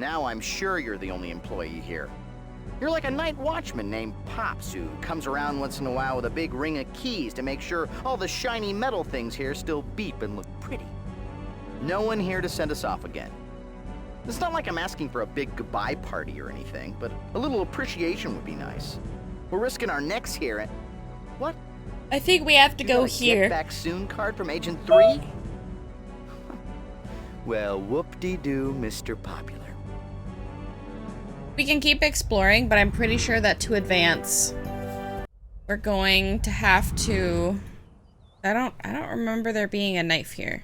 Now I'm sure you're the only employee here. You're like a night watchman named Pops who comes around once in a while with a big ring of keys to make sure all the shiny metal things here still beep and look pretty. No one here to send us off again. It's not like I'm asking for a big goodbye party or anything, but a little appreciation would be nice. We're risking our necks here and... What? I think we have to go here. Get back soon card from Agent 3? Well, whoop-de-doo, Mr. Popular. We can keep exploring, but I'm pretty sure that to advance, we're going to have to... I don't remember there being a knife here.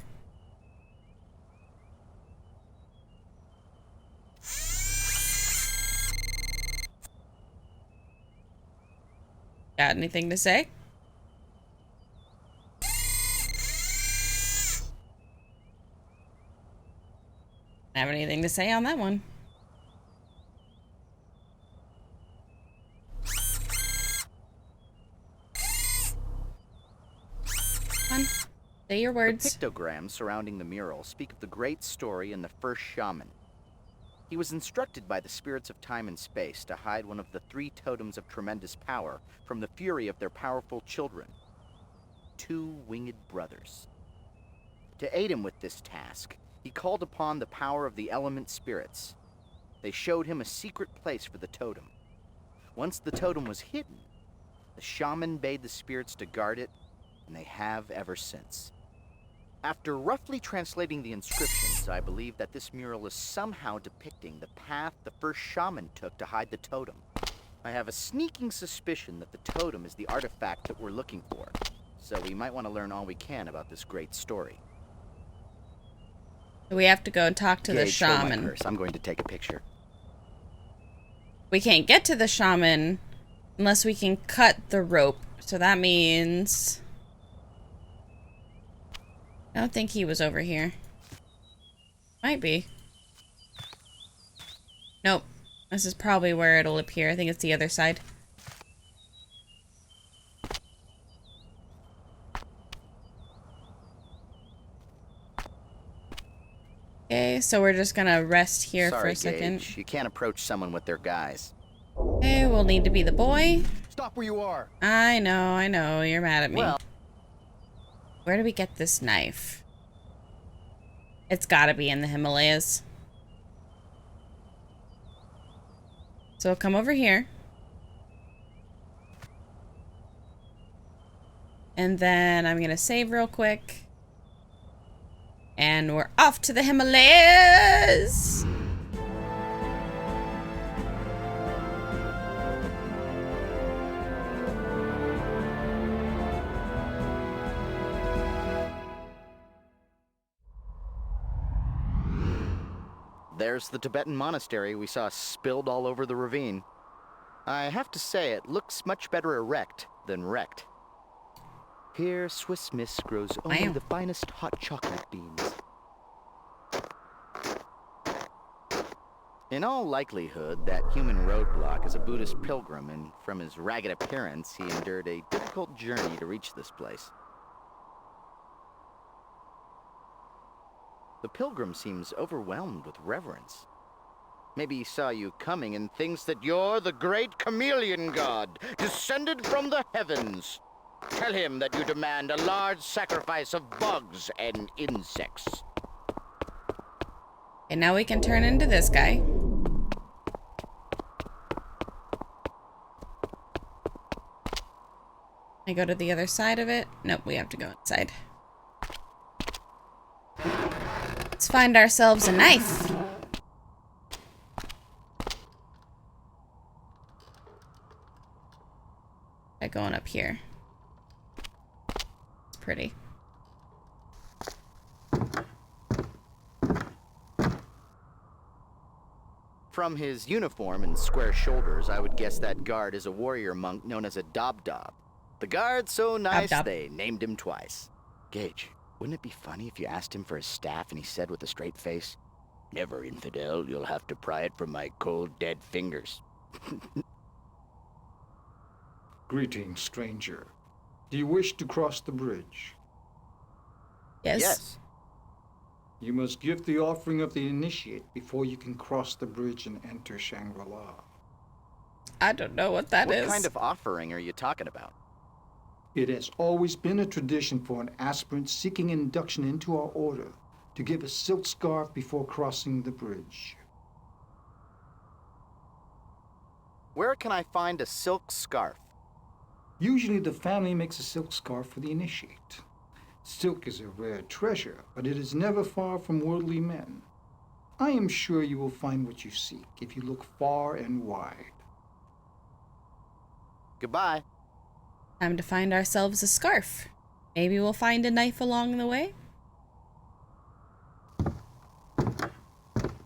Got anything to say? Have anything to say on that one? Come on, say your words. The pictograms surrounding the mural speak of the great story in the first shaman. He was instructed by the spirits of time and space to hide one of the 3 totems of tremendous power from the fury of their powerful children, 2 winged brothers. To aid him with this task, he called upon the power of the element spirits. They showed him a secret place for the totem. Once the totem was hidden, the shaman bade the spirits to guard it, and they have ever since. After roughly translating the inscriptions, I believe that this mural is somehow depicting the path the first shaman took to hide the totem. I have a sneaking suspicion that the totem is the artifact that we're looking for, so we might want to learn all we can about this great story. We have to go and talk to the Gage, hold my shaman. purse. I'm going to take a picture. We can't get to the shaman unless we can cut the rope. So that means... I don't think he was over here. Might be. Nope. This is probably where it'll appear. I think it's the other side. Okay, so we're just gonna rest here for a second. Gage, you can't approach someone with their guise. Okay, we'll need to be the boy. Stop where you are. I know. You're mad at me. Well, where do we get this knife? It's gotta be in the Himalayas. So we'll come over here. And then I'm gonna save real quick. And we're off to the Himalayas! there's the Tibetan monastery we saw spilled all over the ravine. I have to say, it looks much better erect than wrecked. Here, Swiss Miss grows only the finest hot chocolate beans. In all likelihood, that human roadblock is a Buddhist pilgrim, and from his ragged appearance, he endured a difficult journey to reach this place. The pilgrim seems overwhelmed with reverence. Maybe he saw you coming and thinks that you're the great chameleon god, descended from the heavens. Tell him that you demand a large sacrifice of bugs and insects. And now we can turn into this guy. I go to the other side of it. Nope, we have to go inside. Let's find ourselves a knife. By going up here. It's pretty. From his uniform and square shoulders, I would guess that guard is a warrior monk known as a Dob-Dob. The guard's so nice, Dob-Dob. They named him twice. Gage, wouldn't it be funny if you asked him for his staff and he said with a straight face, "Never, infidel, you'll have to pry it from my cold, dead fingers." Greetings, stranger. Do you wish to cross the bridge? Yes. Yes. You must give the offering of the initiate before you can cross the bridge and enter Shangri-La. I don't know what that is. What kind of offering are you talking about? It has always been a tradition for an aspirant seeking induction into our order to give a silk scarf before crossing the bridge. Where can I find a silk scarf? Usually the family makes a silk scarf for the initiate. Silk is a rare treasure, but it is never far from worldly men. I am sure you will find what you seek if you look far and wide. Goodbye. Time to find ourselves a scarf. Maybe we'll find a knife along the way.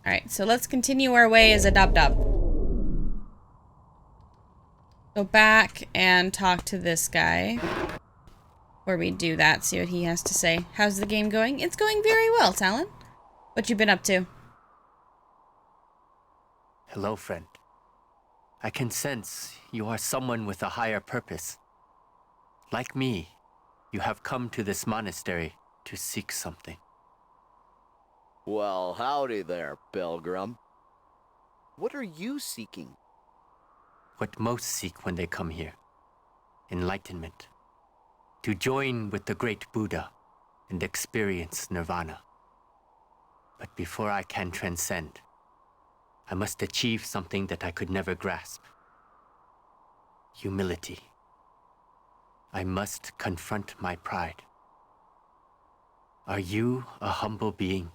Alright, so let's continue our way as a dub-dub. Go back and talk to this guy. Before we do that, see what he has to say. How's the game going? It's going very well, Talon. What you been up to? Hello, friend. I can sense you are someone with a higher purpose. Like me, you have come to this monastery to seek something. Well, howdy there, pilgrim. What are you seeking? What most seek when they come here. Enlightenment. To join with the great Buddha and experience nirvana. But before I can transcend, I must achieve something that I could never grasp. Humility. I must confront my pride. Are you a humble being?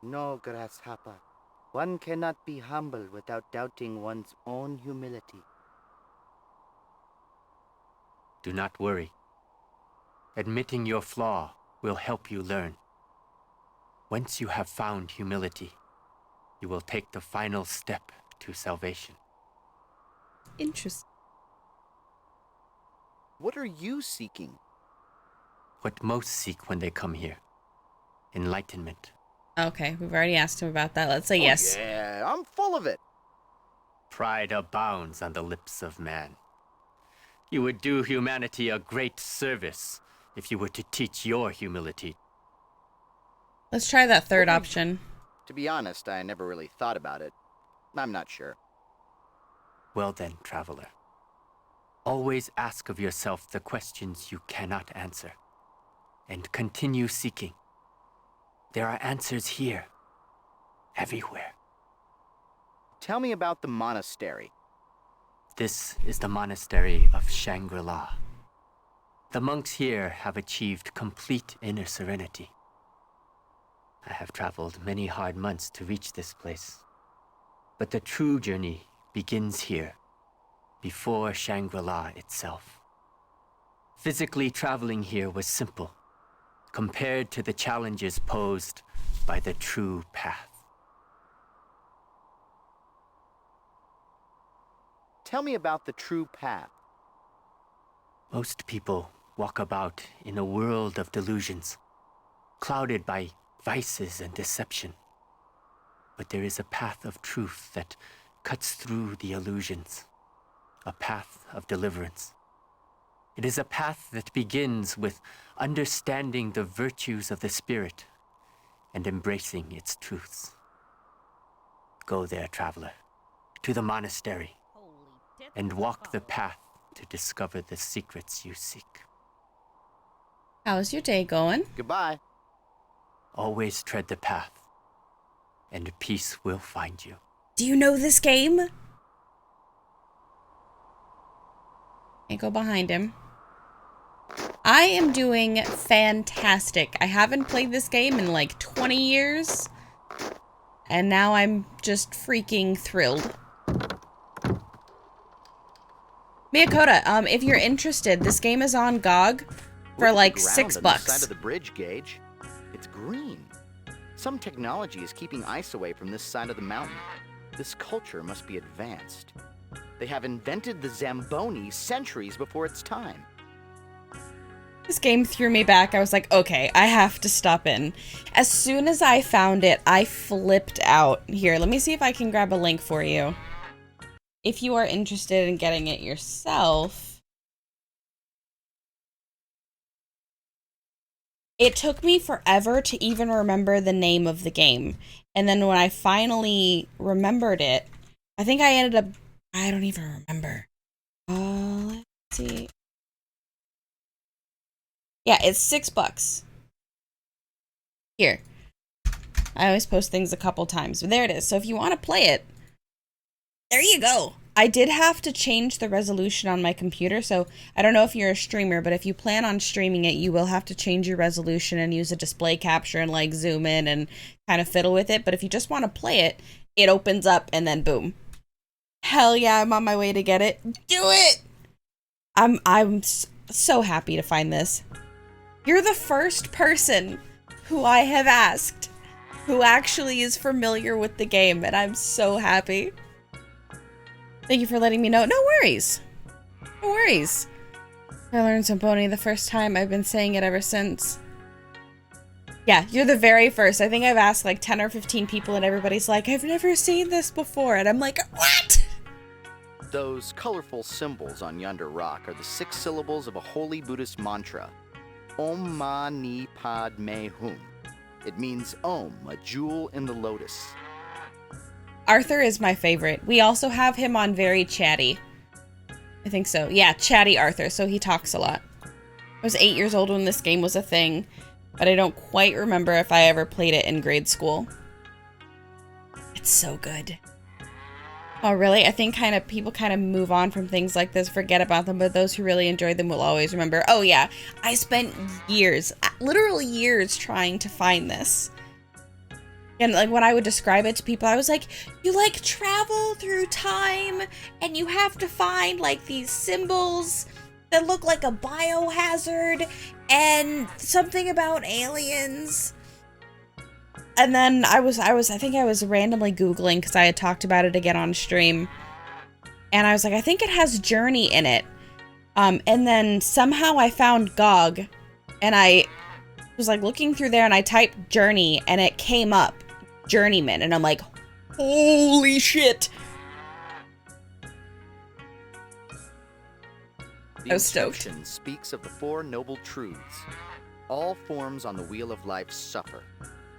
No, grasshopper. One cannot be humble without doubting one's own humility. Do not worry. Admitting your flaw will help you learn. Once you have found humility, you will take the final step to salvation. Interesting. What are you seeking? What most seek when they come here. Enlightenment. Okay, we've already asked him about that. Let's say yes. Yeah, I'm full of it. Pride abounds on the lips of man. You would do humanity a great service if you were to teach your humility. Let's try that third option. To be honest, I never really thought about it. I'm not sure. Well then, traveler. Always ask of yourself the questions you cannot answer, and continue seeking. There are answers here, everywhere. Tell me about the monastery. This is the monastery of Shangri-La. The monks here have achieved complete inner serenity. I have traveled many hard months to reach this place, but the true journey begins here, before Shangri-La itself. Physically traveling here was simple, compared to the challenges posed by the true path. Tell me about the true path. Most people walk about in a world of delusions, clouded by vices and deception. But there is a path of truth that cuts through the illusions, a path of deliverance. It is a path that begins with understanding the virtues of the spirit and embracing its truths. Go there, traveler, to the monastery, and walk the path to discover the secrets you seek. How's your day going? Goodbye. Always tread the path, and peace will find you. Do you know this game? Can't go behind him. I am doing fantastic. I haven't played this game in like 20 years. And now I'm just freaking thrilled. Miyakota, if you're interested, this game is on GOG for like $6. On the side of the bridge, Gage. It's green. Some technology is keeping ice away from this side of the mountain. This culture must be advanced. They have invented the Zamboni centuries before its time. This game threw me back. I was like, okay, I have to stop in. As soon as I found it, I flipped out. Here, let me see if I can grab a link for you. If you are interested in getting it yourself, It took me forever to even remember the name of the game. And then when I finally remembered it, I think I ended up... I don't even remember. Let's see. Yeah, it's $6. Here. I always post things a couple times, but there it is. So if you want to play it, there you go. I did have to change the resolution on my computer, so I don't know if you're a streamer, but if you plan on streaming it, you will have to change your resolution and use a display capture and like zoom in and kind of fiddle with it. But if you just want to play it, it opens up and then boom. Hell yeah, I'm on my way to get it. Do it! I'm so happy to find this. You're the first person who I have asked who actually is familiar with the game, and I'm so happy. Thank you for letting me know. No worries. No worries. I learned Zamboni the first time. I've been saying it ever since. Yeah, you're the very first. I think I've asked like 10 or 15 people and everybody's like, I've never seen this before. And I'm like, what? Those colorful symbols on yonder rock are the 6 syllables of a holy Buddhist mantra. Om Mani Padme Hum. It means Om, a jewel in the lotus. Arthur is my favorite. We also have him on Very Chatty. I think so. Yeah, Chatty Arthur, so he talks a lot. I was 8 years old when this game was a thing, but I don't quite remember if I ever played it in grade school. It's so good. Oh, really? I think people kind of move on from things like this, forget about them, but those who really enjoyed them will always remember. Oh, yeah. I spent years, literal years, trying to find this. And like when I would describe it to people, I was like, you like travel through time and you have to find like these symbols that look like a biohazard and something about aliens. And then I think I was randomly Googling because I had talked about it again on stream. And I was like, I think it has Journey in it. And then somehow I found GOG and I was like looking through there and I typed Journey and it came up. Journeyman, and I'm like, holy shit. The I was stoked. inscription speaks of the 4 noble truths. All forms on the wheel of life suffer.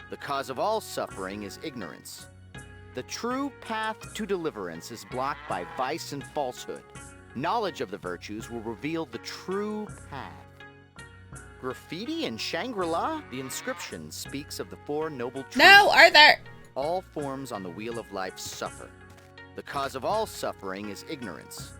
The cause of all suffering is ignorance. The true path to deliverance is blocked by vice and falsehood. Knowledge of the virtues will reveal the true path. Graffiti in Shangri-La? The inscription speaks of the 4 noble truths. No, Arthur! All forms on the wheel of life suffer. The cause of all suffering is ignorance.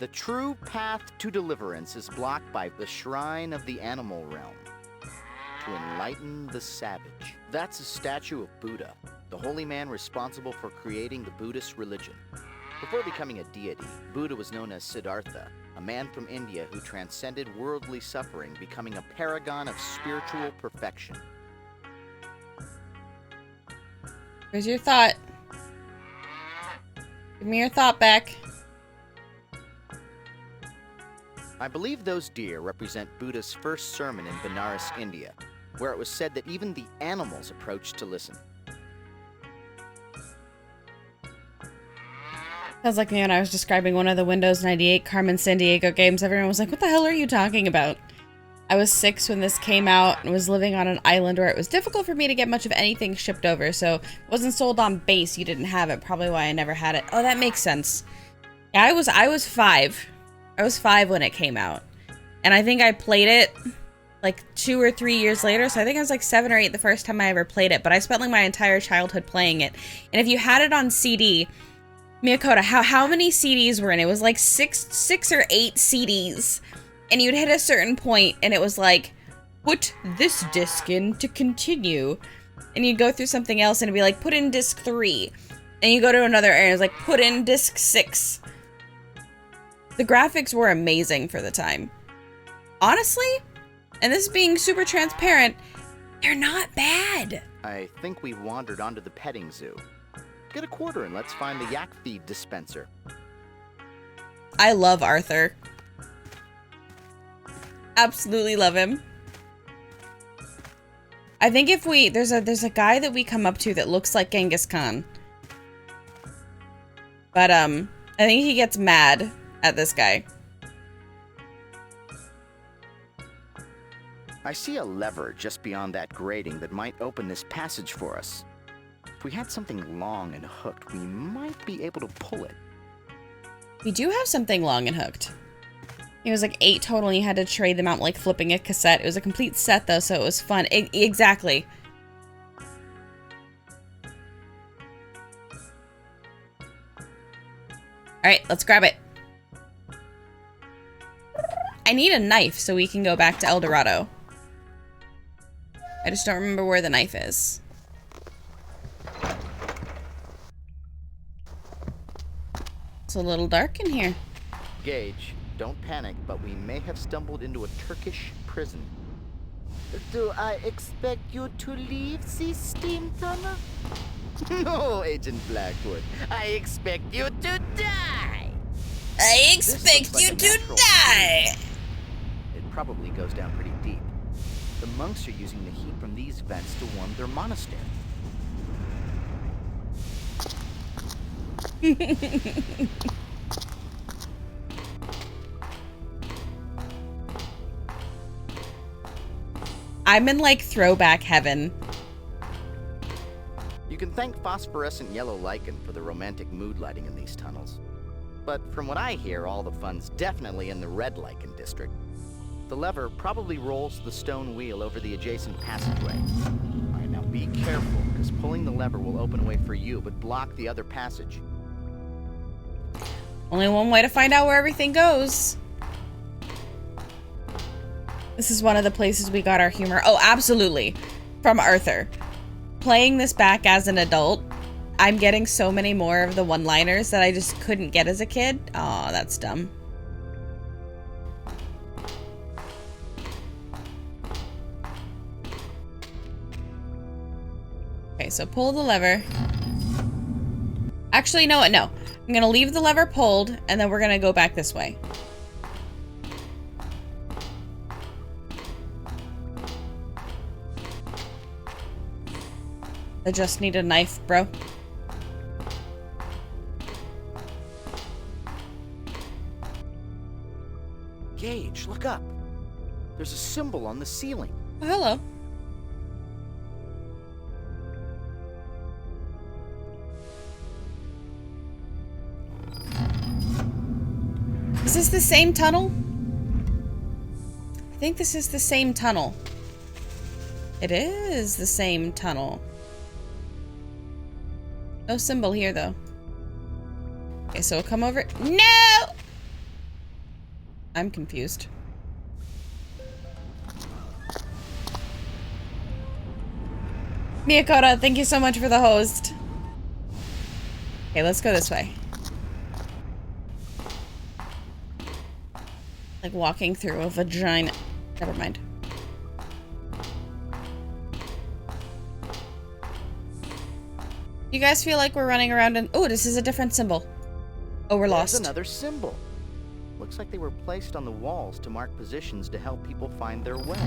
The true path to deliverance is blocked by the shrine of the animal realm. To enlighten the savage. That's a statue of Buddha, the holy man responsible for creating the Buddhist religion. Before becoming a deity, Buddha was known as Siddhartha, a man from India who transcended worldly suffering, becoming a paragon of spiritual perfection. Where's your thought? Give me your thought back. I believe those deer represent Buddha's first sermon in Benares, India, where it was said that even the animals approached to listen. Sounds like me when I was describing one of the Windows 98 Carmen Sandiego games. Everyone was like, what the hell are you talking about? I was 6 when this came out and was living on an island where it was difficult for me to get much of anything shipped over, so it wasn't sold on base. You didn't have it. Probably why I never had it. Oh, that makes sense. Yeah, I was 5. I was 5 when it came out. And I think I played it like 2 or 3 years later, so I think I was like 7 or 8 the first time I ever played it, but I spent like my entire childhood playing it. And if you had it on CD... Miyakota, how many CDs were in it? It was like 6 or 8 CDs. And you'd hit a certain point and it was like, put this disc in to continue. And you'd go through something else and it'd be like, put in disc 3. And you go to another area and it's like, put in disc 6. The graphics were amazing for the time. Honestly, and this is being super transparent, they're not bad. I think we wandered onto the petting zoo. Get a quarter and let's find the yak feed dispenser. I love Arthur. Absolutely love him. I think if we there's a guy that we come up to that looks like Genghis Khan. But I think he gets mad at this guy. I see a lever just beyond that grating that might open this passage for us. If we had something long and hooked, we might be able to pull it. We do have something long and hooked. It was like 8 total and you had to trade them out like flipping a cassette. It was a complete set though, so it was fun. Exactly. Alright, let's grab it. I need a knife so we can go back to El Dorado. I just don't remember where the knife is. It's a little dark in here. Gage, don't panic, but we may have stumbled into a Turkish prison. Do I expect you to leave this steam tunnel? No, Agent Blackwood. I expect you to die! I expect you to die! It probably goes down pretty deep. The monks are using the heat from these vents to warm their monastery. I'm in like throwback heaven. You can thank phosphorescent yellow lichen for the romantic mood lighting in these tunnels. But from what I hear, all the fun's definitely in the red lichen district. The lever probably rolls the stone wheel over the adjacent passageway. Alright, now be careful, because pulling the lever will open a way for you, but block the other passage. Only one way to find out where everything goes. This is one of the places we got our humor. Oh, absolutely. From Arthur. Playing this back as an adult, I'm getting so many more of the one-liners that I just couldn't get as a kid. Oh, that's dumb. Okay, so pull the lever. Actually, you know what? No. I'm gonna leave the lever pulled, and then we're gonna go back this way. I just need a knife, bro. Gage, look up. There's a symbol on the ceiling. Oh, hello. Is this the same tunnel? I think this is the same tunnel. It is the same tunnel. No symbol here, though. Okay, so we'll come over. No! I'm confused. Miyakota, thank you so much for the host. Okay, let's go this way. Like walking through a vagina. Never mind. You guys feel like we're running around and... Oh, this is a different symbol. Oh, we're lost. There's another symbol. Looks like they were placed on the walls to mark positions to help people find their way.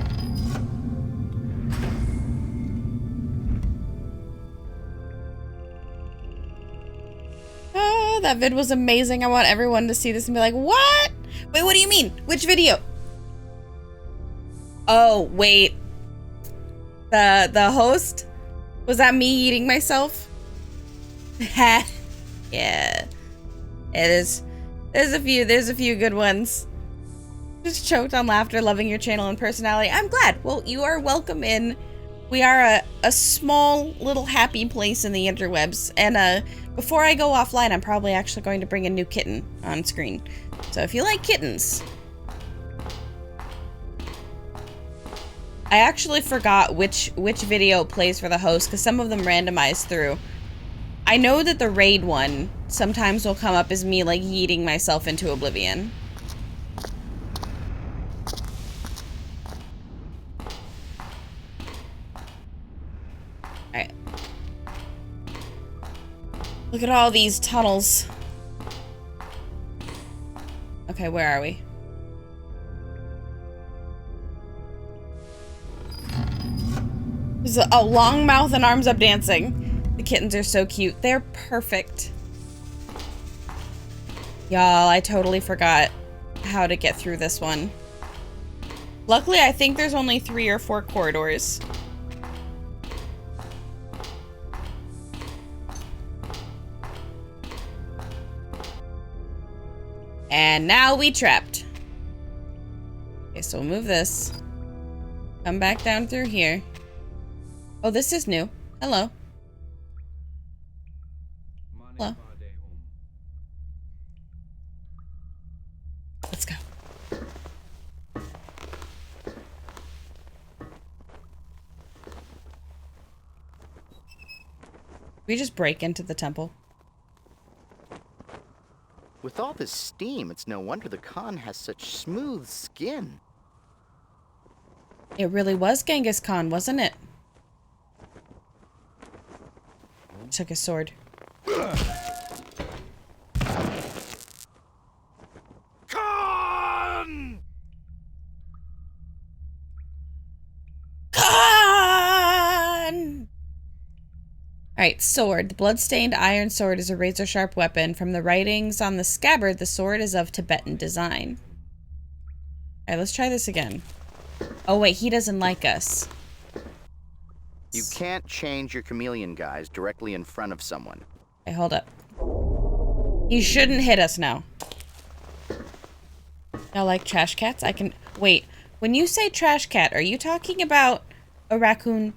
Oh, that vid was amazing. I want everyone to see this and be like, what? Wait, what do you mean? Which video? Oh, wait. The host? Was that me eating myself? Yeah. It is. There's a few good ones. Just choked on laughter, loving your channel and personality. I'm glad. Well, you are welcome in. We are a small little happy place in the interwebs. And before I go offline, I'm probably actually going to bring a new kitten on screen. So if you like kittens. I actually forgot which video plays for the host because some of them randomize through. I know that the raid one sometimes will come up as me like yeeting myself into oblivion. Alright. Look at all these tunnels. Okay, where are we? There's a long mouth and arms up dancing. The kittens are so cute. They're perfect. Y'all, I totally forgot how to get through this one. Luckily, I think there's only 3 or 4 corridors. And now we trapped. Okay, so we'll move this. Come back down through here. Oh, this is new. Hello. Hello. Let's go. We just break into the temple. With all this steam, it's no wonder the Khan has such smooth skin. It really was Genghis Khan, wasn't it? Took his sword. Khan! Khan! Alright, sword. The blood-stained iron sword is a razor-sharp weapon. From the writings on the scabbard, the sword is of Tibetan design. Alright, let's try this again. Oh wait, he doesn't like us. You can't change your chameleon guys directly in front of someone. Okay, hold up. He shouldn't hit us now. I like trash cats. I can... Wait, when you say trash cat, are you talking about a raccoon?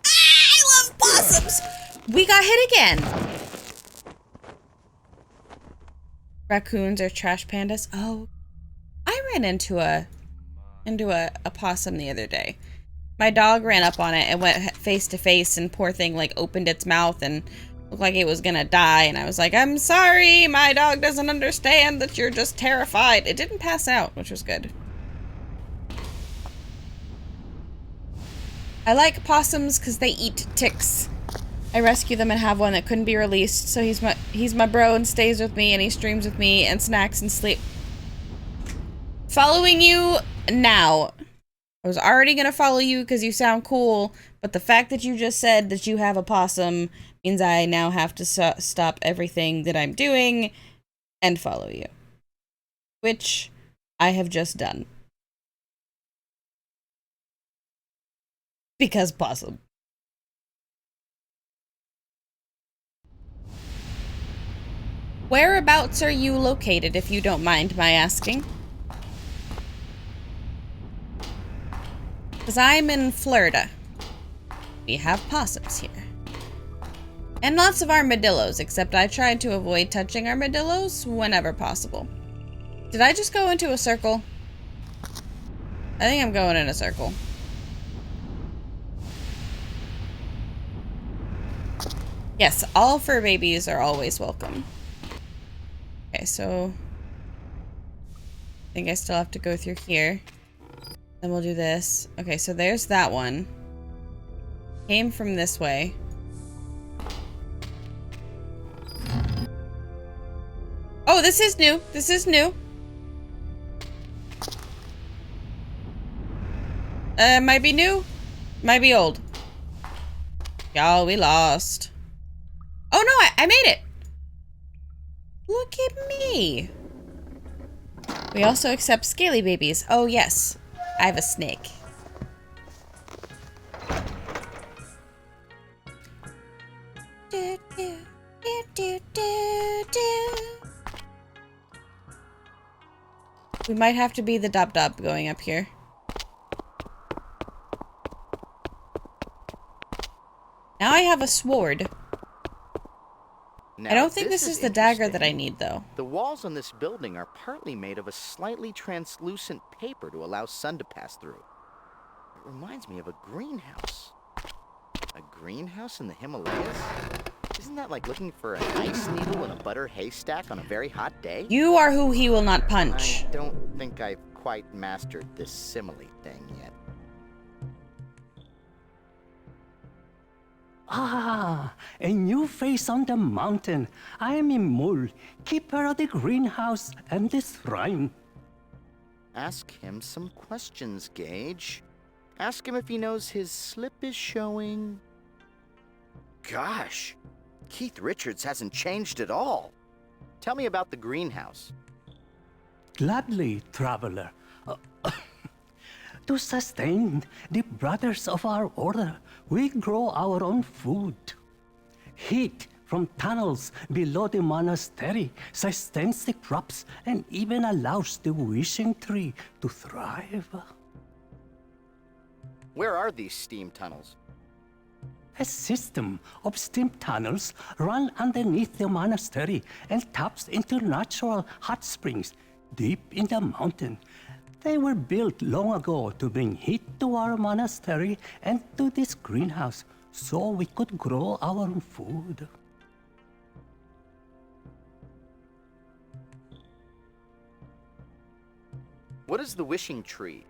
I love possums! We got hit again! Raccoons are trash pandas. Oh, I ran into a possum the other day. My dog ran up on it and went face to face, and poor thing like opened its mouth and looked like it was gonna die. And I was like, "I'm sorry, my dog doesn't understand that you're just terrified." It didn't pass out, which was good. I like possums because they eat ticks. I rescue them and have one that couldn't be released, so he's my bro and stays with me, and he streams with me and snacks and sleep. Following you now. I was already gonna follow you because you sound cool, but the fact that you just said that you have a possum means I now have to stop everything that I'm doing and follow you. Which I have just done. Because possum. Whereabouts are you located, if you don't mind my asking? Because I'm in Florida. We have possums here. And lots of armadillos, except I tried to avoid touching armadillos whenever possible. Did I just go into a circle? I think I'm going in a circle. Yes, all fur babies are always welcome. Okay, so I think I still have to go through here. Then we'll do this. Okay, so there's that one. Came from this way. Oh, this is new. This is new. Might be new. Might be old. Y'all, we lost. Oh no, I made it. Look at me. We also accept scaly babies. Oh, yes. I have a snake. We might have to be the dop going up here. Now I have a sword. Now, I don't think this is the dagger that I need, though. The walls on this building are partly made of a slightly translucent paper to allow sun to pass through. It reminds me of a greenhouse. A greenhouse in the Himalayas? Isn't that like looking for an ice needle in a butter haystack on a very hot day? You are who he will not punch. I don't think I've quite mastered this simile thing yet. Ah, a new face on the mountain. I am Imul, keeper of the greenhouse and the shrine. Ask him some questions, Gage. Ask him if he knows his slip is showing. Gosh, Keith Richards hasn't changed at all. Tell me about the greenhouse. Gladly, traveler. To sustain the brothers of our order, we grow our own food. Heat from tunnels below the monastery sustains the crops and even allows the wishing tree to thrive. Where are these steam tunnels? A system of steam tunnels run underneath the monastery and taps into natural hot springs deep in the mountain. They were built long ago to bring heat to our monastery and to this greenhouse so we could grow our own food. What is the wishing tree?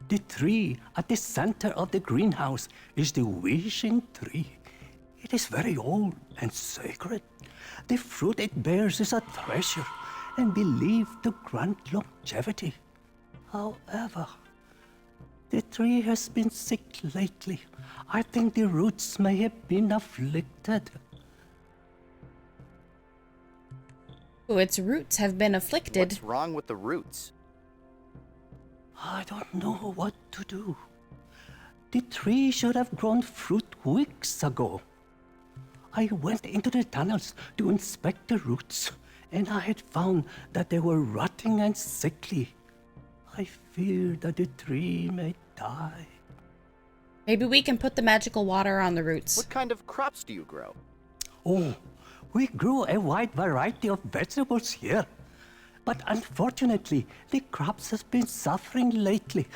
The tree at the center of the greenhouse is the wishing tree. It is very old and sacred. The fruit it bears is a treasure and believed to grant longevity. However, the tree has been sick lately. I think the roots may have been afflicted. Oh, its roots have been afflicted. What's wrong with the roots? I don't know what to do. The tree should have grown fruit weeks ago. I went into the tunnels to inspect the roots, and I had found that they were rotting and sickly. I fear that the tree may die. Maybe we can put the magical water on the roots. What kind of crops do you grow? Oh, we grew a wide variety of vegetables here. But unfortunately, the crops have been suffering lately.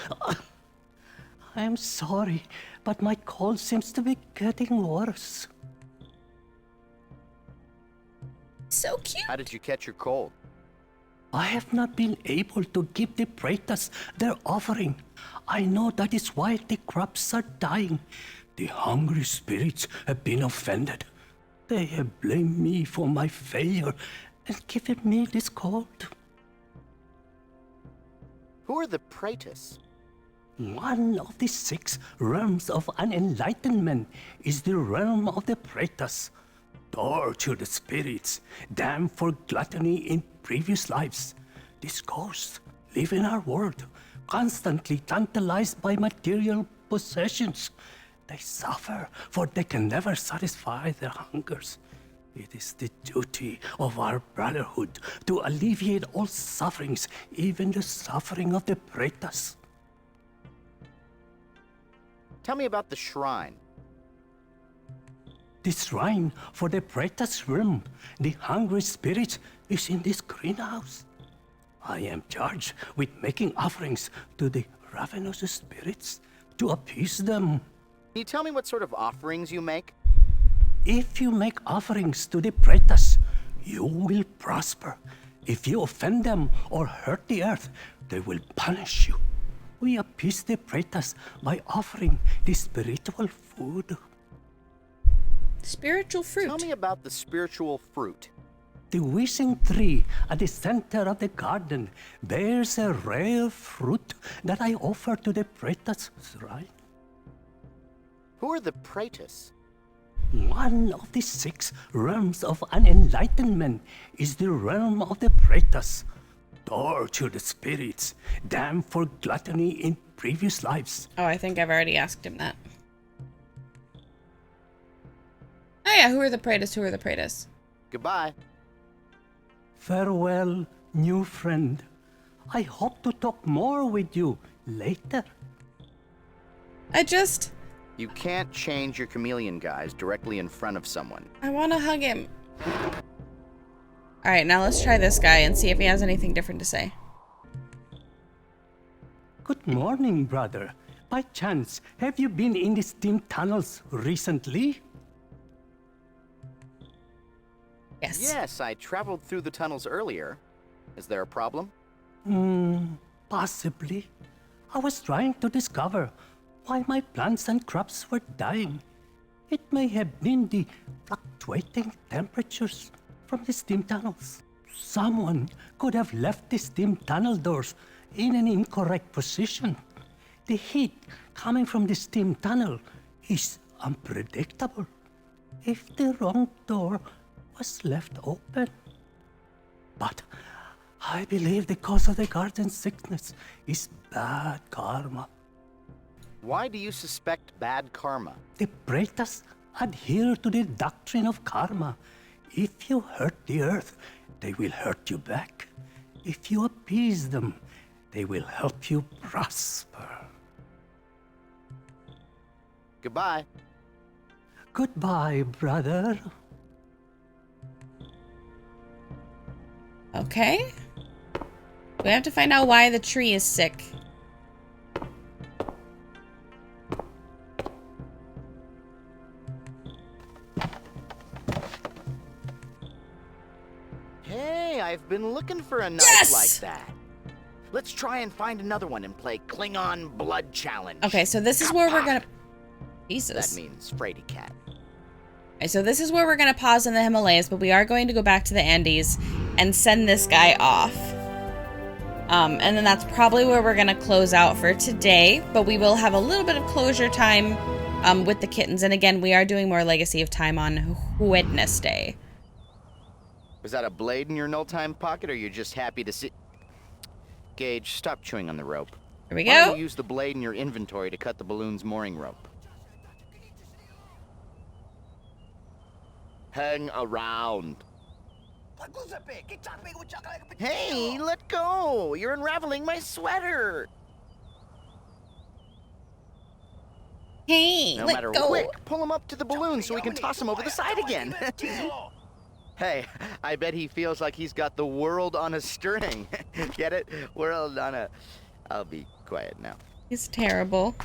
I am sorry, but my cold seems to be getting worse. So cute. How did you catch your cold? I have not been able to give the Praetors their offering. I know that is why the crops are dying. The hungry spirits have been offended. They have blamed me for my failure and given me this cold. Who are the Praetors? One of the 6 realms of unenlightenment is the realm of the Praetors. Tortured spirits, damned for gluttony in previous lives. These ghosts live in our world, constantly tantalized by material possessions. They suffer, for they can never satisfy their hungers. It is the duty of our brotherhood to alleviate all sufferings, even the suffering of the Praetors. Tell me about the shrine. The shrine for the Praetors' realm, the hungry spirit, is in this greenhouse. I am charged with making offerings to the ravenous spirits to appease them. Can you tell me what sort of offerings you make? If you make offerings to the Praetors, you will prosper. If you offend them or hurt the earth, they will punish you. We appease the Praetors by offering the spiritual food. Spiritual fruit. Tell me about the spiritual fruit. The wishing tree at the center of the garden bears a rare fruit that I offer to the Praetors' shrine. Who are the Praetors? One of the 6 realms of unenlightenment is the realm of the Praetors. Tortured spirits, damned for gluttony in previous lives. Oh, I think I've already asked him that. Oh yeah, who are the Praetors? Who are the Praetors? Goodbye. Farewell, new friend. I hope to talk more with you later. You can't change your chameleon guise directly in front of someone. I want to hug him. Alright, now let's try this guy and see if he has anything different to say. Good morning, brother. By chance, have you been in the steam tunnels recently? Yes. Yes, I traveled through the tunnels earlier. Is there a problem? Possibly. I was trying to discover why my plants and crops were dying. It may have been the fluctuating temperatures from the steam tunnels. Someone could have left the steam tunnel doors in an incorrect position. The heat coming from the steam tunnel is unpredictable. if the wrong door was left open. But I believe the cause of the garden sickness is bad karma. Why do you suspect bad karma? The Pretas adhere to the doctrine of karma. If you hurt the earth, they will hurt you back. If you appease them, they will help you prosper. Goodbye. Goodbye, brother. Okay. We have to find out why the tree is sick. Hey, I've been looking for a knife Yes! like that. Let's try and find another one and play Klingon Blood Challenge. Okay, so this is where we're gonna... That Jesus. means Frady Cat. Okay, so this is where we're gonna pause in the Himalayas, but we are going to go back to the Andes and send this guy off. And then that's probably where we're gonna close out for today, but we will have a little bit of closure time with the kittens. And again, we are doing more Legacy of Time on Wednesday. Was that a blade in your no-time pocket, or you're just happy to see... Gage, stop chewing on the rope. Here we Why don't go. you use the blade in your inventory to cut the balloon's mooring rope? Hang around. Hey, let go! You're unraveling my sweater! Hey, No let matter, go. quick, pull him up to the balloon so we can toss him over the side again. Hey, I bet he feels like he's got the world on a string. Get it? World on a... I'll be quiet now. He's terrible.